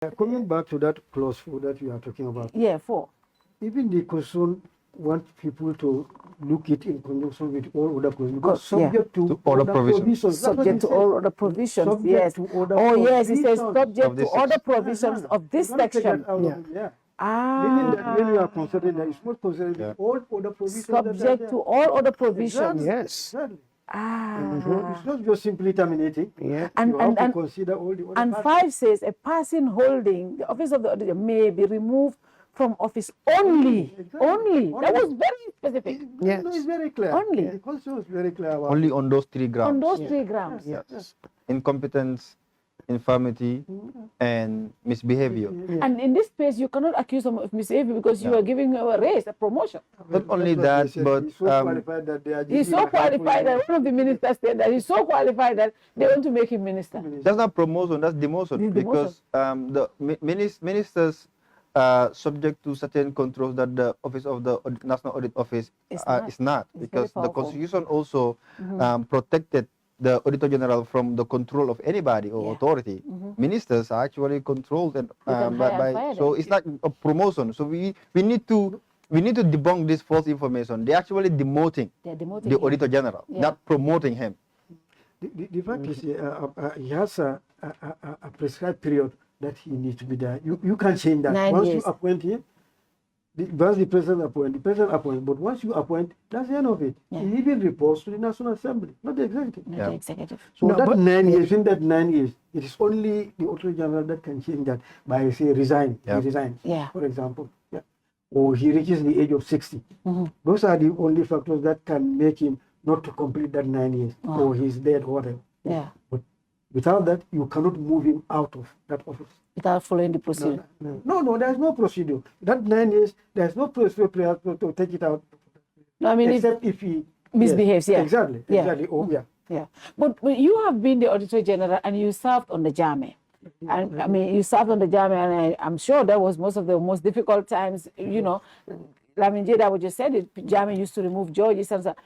Coming back to that clause 4 that you are talking about. Yeah, 4. Even the constitution want people to look it in conjunction with all other provisions, because subject to all other provisions. Subject to all other provisions, yes. Yes, it says subject to all the provisions of this section. Meaning that when you are considering that, it's not considering all other provisions. Subject to all other provisions. Exactly. Yes. Exactly. Ah. It's not just simply terminating. Yeah. You have to consider all the other And parts. 5 says a person holding the office of the auditor may be removed from office only. Exactly. Only. That was very specific. Yes. No, it's very clear. Only. The constitution is very clear about Only on those 3 grounds. On those 3 grounds. Yes. Incompetence, infirmity, and misbehavior. And in this case, you cannot accuse them of misbehavior because you are giving a raise, a promotion. Not only that, but he's so qualified that they are He's giving so a qualified that one of the ministers said that he's so qualified that they want to make him minister. that's not promotion, that's demotion. It's Because the ministers subject to certain controls that the office of the National Audit Office is not. It's Because very the Constitution also protected the Auditor General from the control of anybody or authority. Ministers are actually controlled and, so it's not a promotion. So we need to debunk this false information. They're actually demoting the Auditor General, not promoting him. The fact is, he has a prescribed period that he needs to be there. You can't change that. 9 Once years. you appoint him, once the president appoints, but once you appoint, that's the end of it. Yeah. He even reports to the National Assembly, not the executive. Not the executive. So No, that but- 9 years, in that 9 years, it is only the Auditor General that can change that by, say, resign. Yeah. He resigns, Yeah. for example. Yeah. Or he reaches the age of 60. Those are the only factors that can make him not to complete that 9 years, or he's dead, or whatever. Yeah. But without that, you cannot move him out of that office. Without following the procedure. No, there's no procedure. That 9 years, there's no procedure to take it out, No, I mean, except if he misbehaves, yeah. Exactly. Yeah. Exactly. Oh, yeah. Yeah, but you have been the Auditor General and you served on the JAME. And I mean, you served on the JAME, and I'm sure that was most of the most difficult times, you know. I mean, Jada just said it, JAME used to remove judges and so.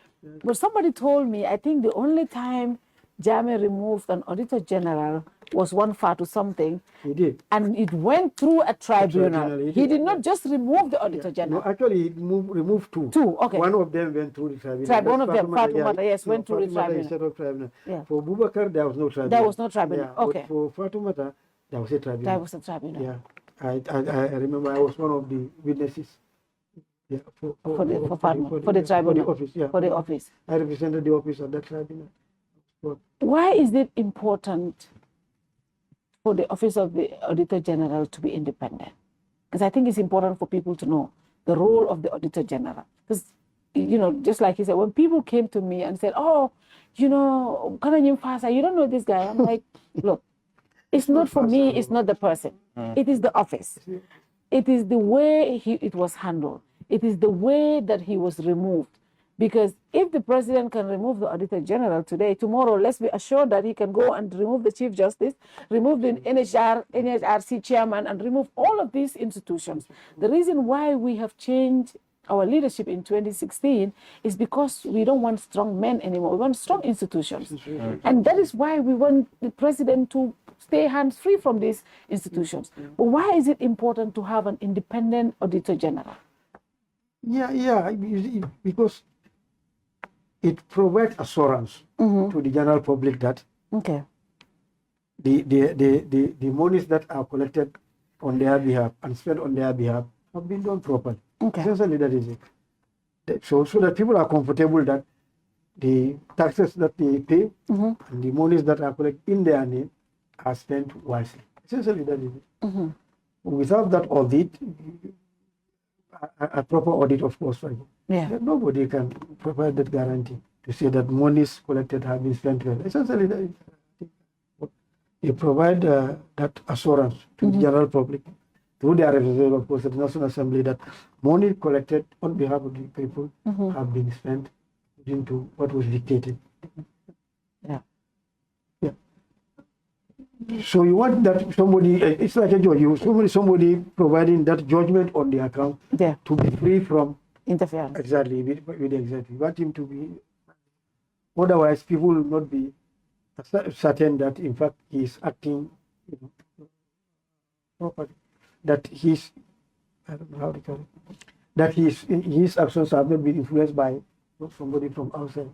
But somebody told me, I think the only time JAME removed an Auditor General was one Fatu something. He did. And it went through a tribunal. tribunal, He did not just remove the Auditor General. No, actually, he removed 2. 2, okay. One of them went through the tribunal. One of them, Fatoumata, yes, went through the Fatoumata tribunal. instead of tribunal. Yeah. For Boubacar, there was no tribunal. There was no tribunal, Yeah, okay. But for Fatoumata, there was a tribunal. That was a tribunal. Yeah. I remember I was one of the witnesses. Yeah, for the tribunal. For the office, yeah. For the office. I represented the office at that tribunal. But Why is it important for the Office of the Auditor General to be independent? Because I think it's important for people to know the role of the Auditor General. Because, you know, just like he said, when people came to me and said, oh, you know, you don't know this guy. I'm like, look, it's not for me, it's not the person. It is the office. It is the way it was handled. It is the way that he was removed. Because if the president can remove the Auditor General today, tomorrow, let's be assured that he can go and remove the Chief Justice, remove the NHRC chairman, and remove all of these institutions. The reason why we have changed our leadership in 2016 is because we don't want strong men anymore. We want strong institutions. And that is why we want the president to stay hands-free from these institutions. But why is it important to have an independent Auditor General? yeah, because it provides assurance to the general public that the monies that are collected on their behalf and spent on their behalf have been done properly. Essentially, that is it. So that people are comfortable that the taxes that they pay and the monies that are collected in their name are spent wisely. Essentially, that is it. Without that audit, a proper audit, of course, nobody can provide that guarantee to say that monies collected have been spent well. Essentially, that is, they provide that assurance to the general public through their representative, of course, at the National Assembly, that money collected on behalf of the people have been spent into what was dictated. So you want that somebody, it's like a judge, somebody providing that judgment on the account to be free from interference. Exactly, with the executive. You want him to be, otherwise people will not be certain that in fact he is acting properly, that his, I don't know how to call it, that his actions have not been influenced by somebody from outside.